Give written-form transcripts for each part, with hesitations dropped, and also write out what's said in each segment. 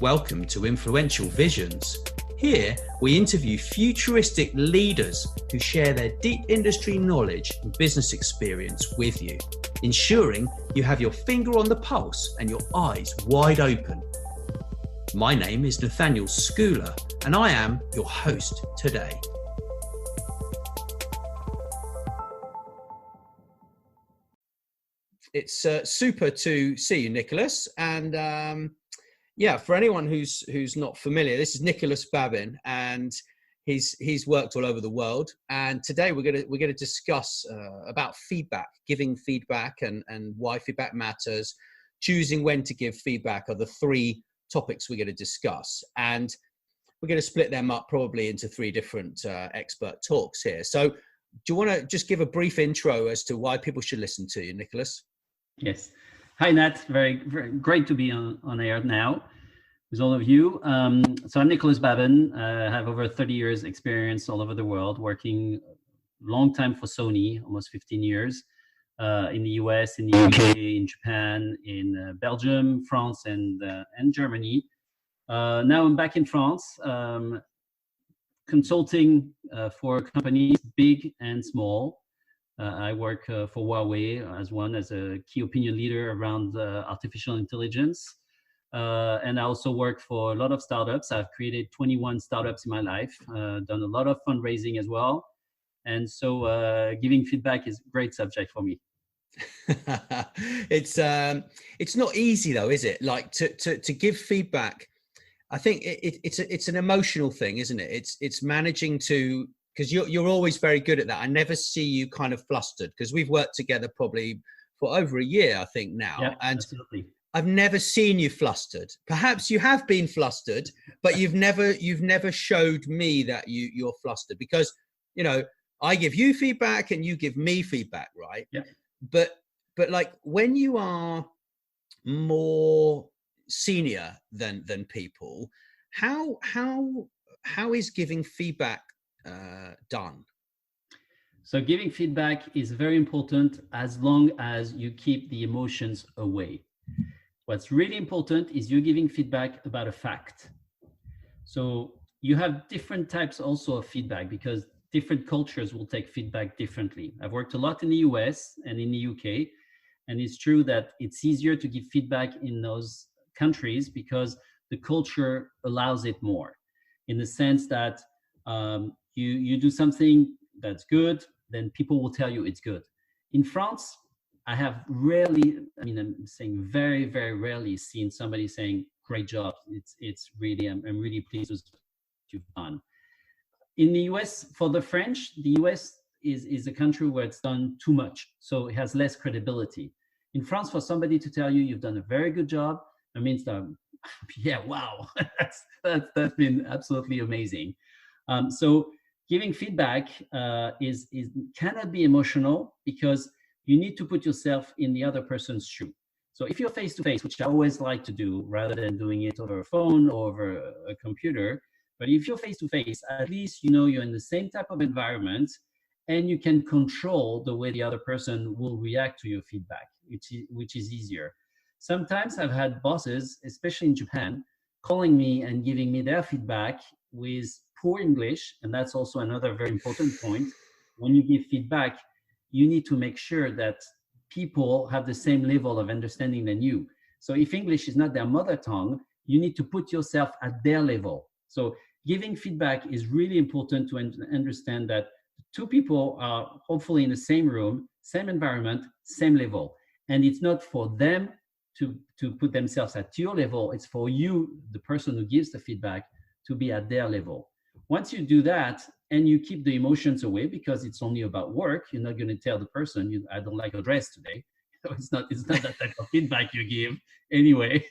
Welcome to Influential Visions. Here, we interview futuristic leaders who share their deep industry knowledge and business experience with you, ensuring you have your finger on the pulse and your eyes wide open. My name is Nathaniel Schooler, and I am your host today. It's super to see you, Nicolas. And for anyone who's not familiar, this is Nicolas Babin, and he's worked all over the world. And today we're gonna discuss about feedback, giving feedback, and why feedback matters. Choosing when to give feedback are the three topics we're going to discuss, and we're going to split them up probably into three different expert talks here. So, do you want to just give a brief intro as to why people should listen to you, Nicolas? Yes. Hi, Nat. Very, very great to be on air now with all of you. So I'm Nicolas Babin. I have over 30 years experience all over the world, working long time for Sony, almost 15 years, in the US, in the UK, in Japan, in Belgium, France, and Germany. Now I'm back in France, consulting for companies big and small. I work for Huawei as a key opinion leader around artificial intelligence. And I also work for a lot of startups. I've created 21 startups in my life, done a lot of fundraising as well. And so giving feedback is a great subject for me. It's not easy though, is it? Like to give feedback. I think it's an emotional thing, isn't it? It's managing to, because you're always very good at that. I never see you kind of flustered, because we've worked together probably for over a year, I think now. Yeah, and absolutely. I've never seen you flustered. Perhaps you have been flustered, but you've never showed me that you're flustered, because, you know, I give you feedback and you give me feedback, right? Yeah. But like when you are more senior than people, how is giving feedback done? So giving feedback is very important as long as you keep the emotions away. What's really important is you're giving feedback about a fact. So you have different types also of feedback, because different cultures will take feedback differently. I've worked a lot in the US and in the UK, and it's true that it's easier to give feedback in those countries because the culture allows it more, in the sense that you do something that's good, then people will tell you it's good. In France, I have rarely, I'm saying very, very rarely seen somebody saying, great job. It's really, I'm really pleased with what you've done. In the US, for the French, the US is a country where it's done too much, so it has less credibility. In France, for somebody to tell you you've done a very good job, it means that, yeah, wow, that's been absolutely amazing. So giving feedback is cannot be emotional, because you need to put yourself in the other person's shoe. So if you're face to face, which I always like to do rather than doing it over a phone or over a computer, but if you're face to face, at least you know you're in the same type of environment, and you can control the way the other person will react to your feedback, which is easier. Sometimes I've had bosses, especially in Japan, calling me and giving me their feedback with poor English, and that's also another very important point. When you give feedback, you need to make sure that people have the same level of understanding than you. So if English is not their mother tongue, you need to put yourself at their level. So giving feedback is really important to understand that two people are hopefully in the same room, same environment, same level. And it's not for them to put themselves at your level. It's for you, the person who gives the feedback, to be at their level. Once you do that, and you keep the emotions away, because it's only about work, you're not going to tell the person, I don't like your dress today. So it's not that type of feedback you give anyway.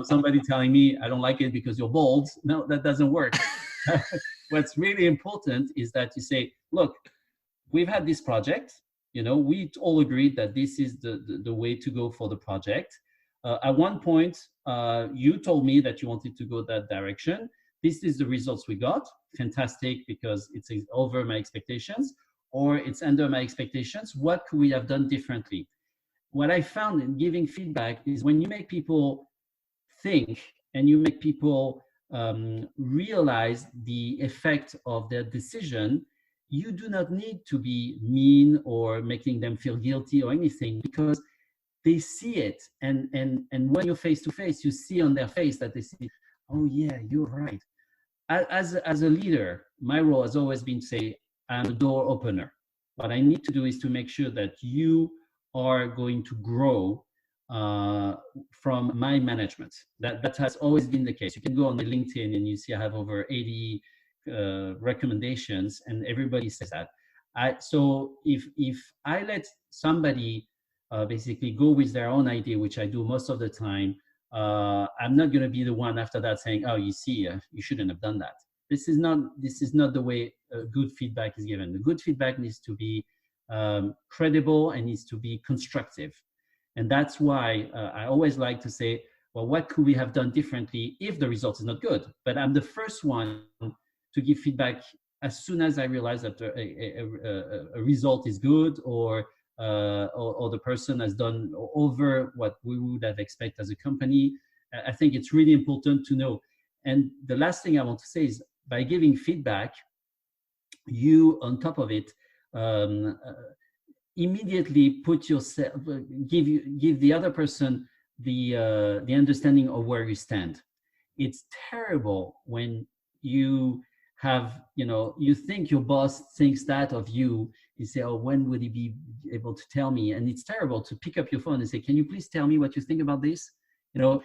Somebody telling me, I don't like it because you're bald. No, that doesn't work. What's really important is that you say, look, we've had this project. You know, we all agreed that this is the way to go for the project. At one point, you told me that you wanted to go that direction. This is the results we got. Fantastic, because it's over my expectations, or it's under my expectations. What could we have done differently? What I found in giving feedback is when you make people think and you make people realize the effect of their decision, you do not need to be mean or making them feel guilty or anything, because they see it. And when you're face to face, you see on their face that they see, oh yeah, you're right. As a leader, my role has always been to say, I'm a door opener. What I need to do is to make sure that you are going to grow from my management. That has always been the case. You can go on my LinkedIn and you see I have over 80 recommendations, and everybody says that. So if I let somebody basically go with their own idea, which I do most of the time, I'm not going to be the one after that saying, oh, you see, you shouldn't have done that. This is not the way good feedback is given. The good feedback needs to be credible and needs to be constructive. And that's why I always like to say, well, what could we have done differently if the result is not good? But I'm the first one to give feedback as soon as I realize that a result is good, or the person has done over what we would have expected as a company. I think it's really important to know. And the last thing I want to say is, by giving feedback, you, on top of it, immediately put yourself, give the other person the understanding of where you stand. It's terrible when you have, you think your boss thinks that of you. You say, oh, when would he be able to tell me? And it's terrible to pick up your phone and say, can you please tell me what you think about this? So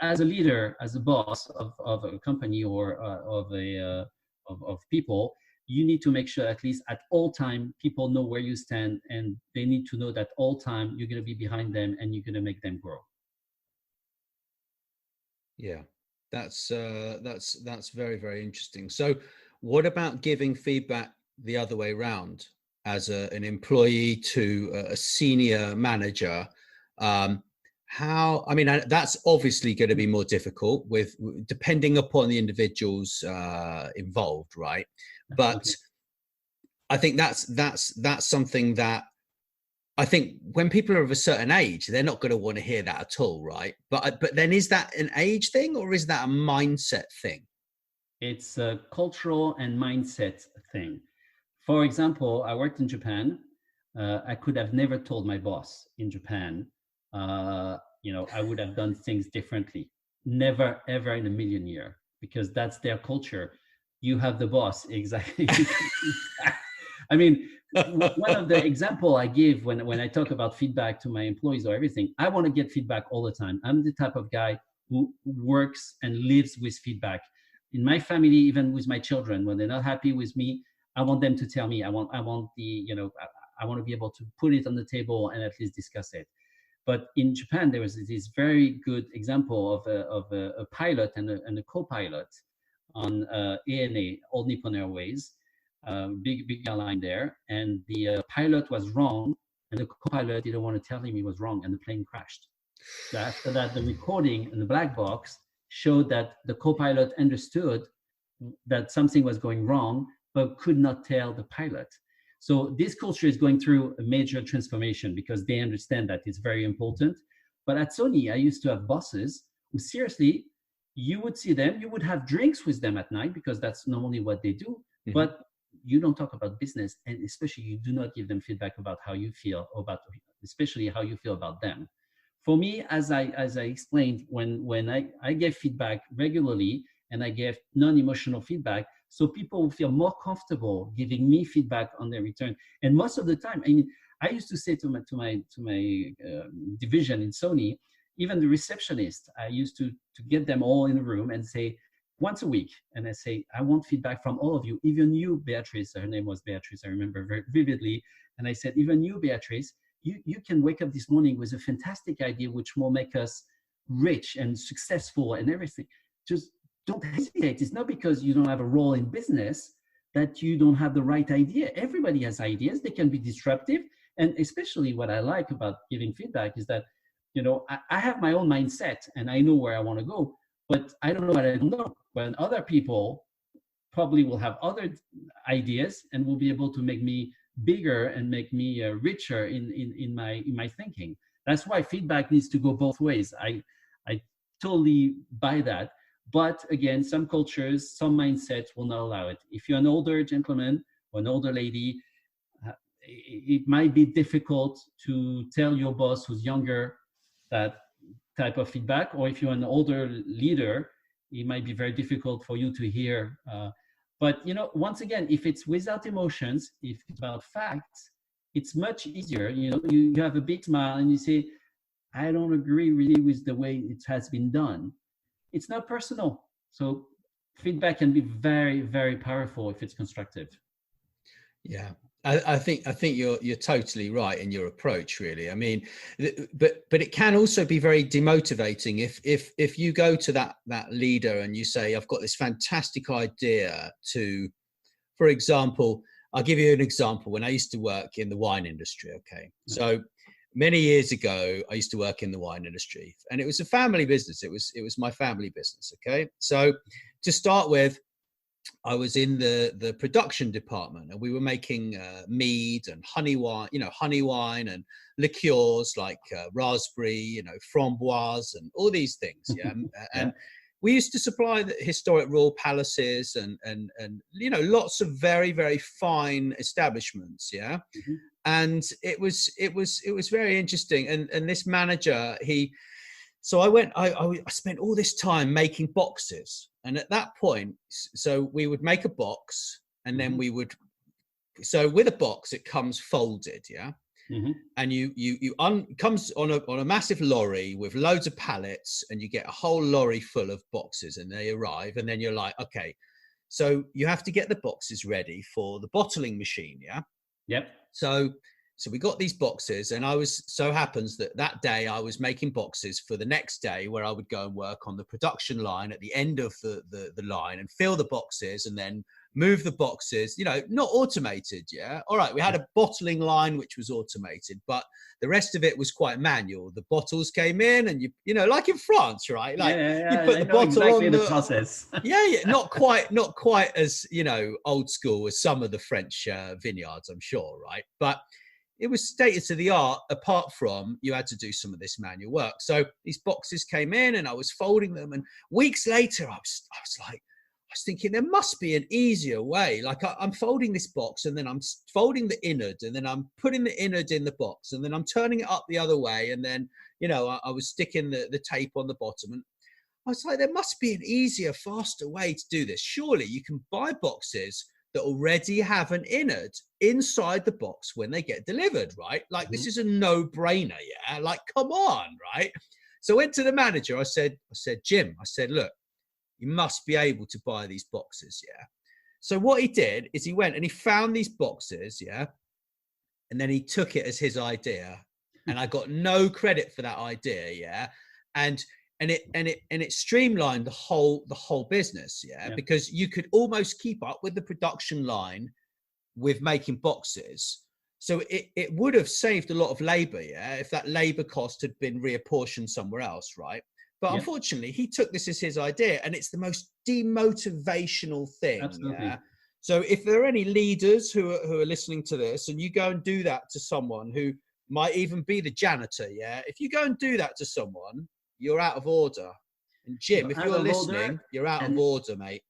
as a leader, as a boss of a company or of people, you need to make sure at least at all time people know where you stand, and they need to know that all time you're going to be behind them and you're going to make them grow. Yeah, that's very, very interesting. So what about giving feedback the other way around, as an employee to a senior manager? That's obviously going to be more difficult depending upon the individuals involved, right? But I think that's something that I think when people are of a certain age, they're not going to want to hear that at all, right? But then, is that an age thing, or is that a mindset thing? It's a cultural and mindset thing. For example, I worked in Japan. I could have never told my boss in Japan, I would have done things differently. Never, ever in a million years, because that's their culture. You have the boss, exactly. I mean, one of the example I give when I talk about feedback to my employees or everything, I want to get feedback all the time. I'm the type of guy who works and lives with feedback. In my family, even with my children, when they're not happy with me, I want them to tell me. I want I want to be able to put it on the table and at least discuss it. But in Japan, there was this very good example of a pilot and a co-pilot on ANA, Old Nippon Airways, big airline there. And the pilot was wrong, and the co-pilot didn't want to tell him he was wrong, and the plane crashed. So after that, the recording in the black box showed that the co-pilot understood that something was going wrong, but could not tell the pilot. So this culture is going through a major transformation because they understand that it's very important. But at Sony, I used to have bosses who, seriously, you would see them, you would have drinks with them at night, because that's normally what they do. Mm-hmm. But you don't talk about business, and especially you do not give them feedback about how you feel, especially how you feel about them. For me, as I explained, when I gave feedback regularly, and I gave non-emotional feedback, so people will feel more comfortable giving me feedback on their return. And most of the time, I used to say to my division in Sony, even the receptionist, I used to get them all in a room and say, once a week, and I say, I want feedback from all of you, even you, Beatrice. Her name was Beatrice, I remember very vividly. And I said, even you, Beatrice, you can wake up this morning with a fantastic idea which will make us rich and successful and everything. Just don't hesitate. It's not because you don't have a role in business that you don't have the right idea. Everybody has ideas. They can be disruptive. And especially what I like about giving feedback is that, I have my own mindset and I know where I want to go, but I don't know what I don't know. When other people probably will have other ideas and will be able to make me bigger and make me richer in my thinking. That's why feedback needs to go both ways. I totally buy that. But again, some cultures, some mindsets will not allow it. If you're an older gentleman or an older lady, it might be difficult to tell your boss who's younger that type of feedback. Or if you're an older leader, it might be very difficult for you to hear. But once again, if it's without emotions, if it's about facts, it's much easier. You have a big smile and you say, I don't agree really with the way it has been done. It's not personal. So feedback can be very, very powerful if it's constructive. Yeah. I think you're totally right in your approach, really. I mean, but it can also be very demotivating if you go to that leader and you say, I've got this fantastic idea to, for example, I'll give you an example. When I used to work in the wine industry, okay, so many years ago, I used to work in the wine industry, and it was a family business. It was my family business, okay. So to start with, I was in the production department, and we were making mead and honey wine and liqueurs like raspberry, framboise, and all these things. Yeah, and we used to supply the historic royal palaces and lots of very, very fine establishments. Yeah, and it was very interesting. And this manager, so I spent all this time making boxes. And at that point, so we would make a box, and then so with a box, it comes folded. Yeah. And comes on a massive lorry with loads of pallets, and you get a whole lorry full of boxes, and they arrive. And then you're like, okay, so you have to get the boxes ready for the bottling machine. Yeah. Yep. So we got these boxes, and so happens that day I was making boxes for the next day, where I would go and work on the production line at the end of the line and fill the boxes and then move the boxes, not automated. Yeah. All right. We had a bottling line, which was automated, but the rest of it was quite manual. The bottles came in, and like in France, right? Like you put the bottle exactly on the process. yeah. Not quite as, old school as some of the French vineyards, I'm sure. Right. But it was state of the art, apart from you had to do some of this manual work. So these boxes came in, and I was folding them. And weeks later, I was thinking there must be an easier way. Like I'm folding this box, and then I'm folding the innard, and then I'm putting the innard in the box, and then I'm turning it up the other way. And then, I was sticking the tape on the bottom. And I was like, there must be an easier, faster way to do this. Surely you can buy boxes that already have an innard inside the box when they get delivered, right? Like this is a no-brainer, yeah? Like, come on, right? So I went to the manager. I said, Jim, look, you must be able to buy these boxes, yeah? So what he did is he went and he found these boxes, yeah? And then he took it as his idea. And I got no credit for that idea, yeah? And it streamlined the whole business, yeah? Because you could almost keep up with the production line with making boxes. So it would have saved a lot of labor, yeah, if that labor cost had been reapportioned somewhere else, right? But unfortunately, he took this as his idea, and it's the most demotivational thing. Absolutely. Yeah? So if there are any leaders who are listening to this, and you go and do that to someone who might even be the janitor, yeah, if you go and do that to someone, you're out of order. And Jim, if you're listening, you're out of order, mate.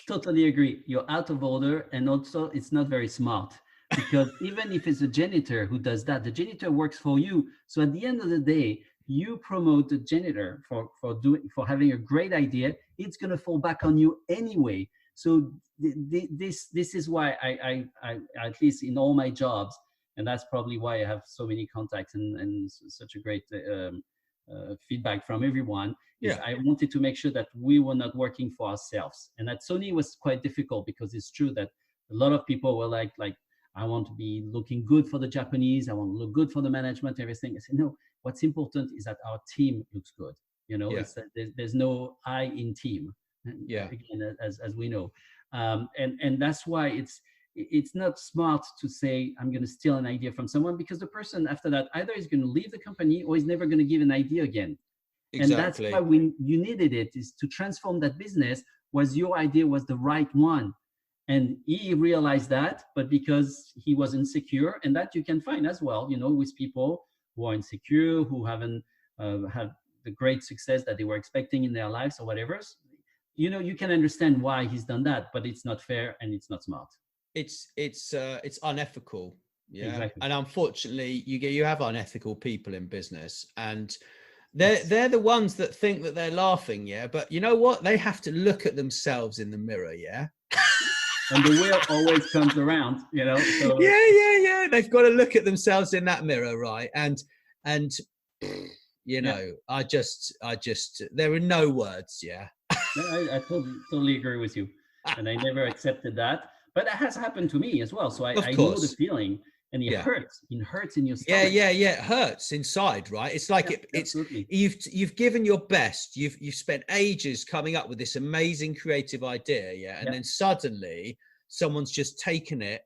Totally agree. You're out of order, and also it's not very smart, because even if it's a janitor who does that, the janitor works for you. So at the end of the day, you promote the janitor for having a great idea. It's going to fall back on you anyway. So this is why I at least in all my jobs, and that's probably why I have so many contacts and such a great feedback from everyone. I wanted to make sure that we were not working for ourselves. And at Sony, it was quite difficult, because it's true that a lot of people were like, I want to be looking good for the Japanese. I want to look good for the management, everything. I said, no, what's important is that our team looks good. It's that there's no I in team. Again, as we know. And that's why it's not smart to say, I'm going to steal an idea from someone, because the person after that either is going to leave the company or is never going to give an idea again. Exactly. And that's why you needed it, is to transform that business, was your idea was the right one. And he realized that, but because he was insecure, and that you can find as well, with people who are insecure, who haven't had the great success that they were expecting in their lives or whatever. You can understand why he's done that, but it's not fair and it's not smart. It's unethical. Yeah. Exactly. And unfortunately you have unethical people in business, and they're the ones that think that they're laughing. Yeah. But you know what? They have to look at themselves in the mirror. Yeah. And the wheel always comes around, So. Yeah. They've got to look at themselves in that mirror. Right. And I just, there are no words. Yeah. I totally agree with you. And I never accepted that. But that has happened to me as well. So I know the feeling, and it hurts. It hurts in your stomach. Yeah. It hurts inside, right? It's like you've given your best. You've spent ages coming up with this amazing creative idea, and then suddenly someone's just taken it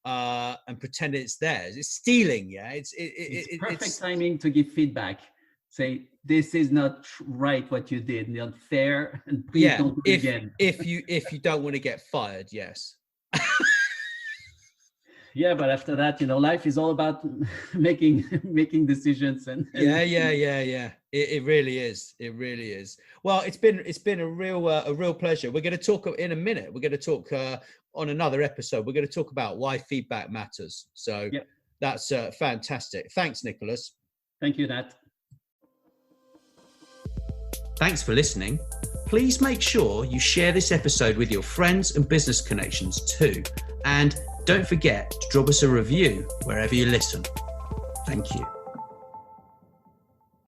and pretended it's theirs. It's stealing, It's perfect timing to give feedback. Say, this is not right what you did, not fair, and please don't do it again. If you don't want to get fired, yes. Yeah, but after that, life is all about making decisions and yeah. It really is. It really is. Well, it's been a real pleasure. We're going to talk in a minute. We're going to talk on another episode. We're going to talk about why feedback matters. So that's fantastic. Thanks, Nicolas. Thank you, Nat. Thanks for listening. Please make sure you share this episode with your friends and business connections too. And don't forget to drop us a review wherever you listen. Thank you.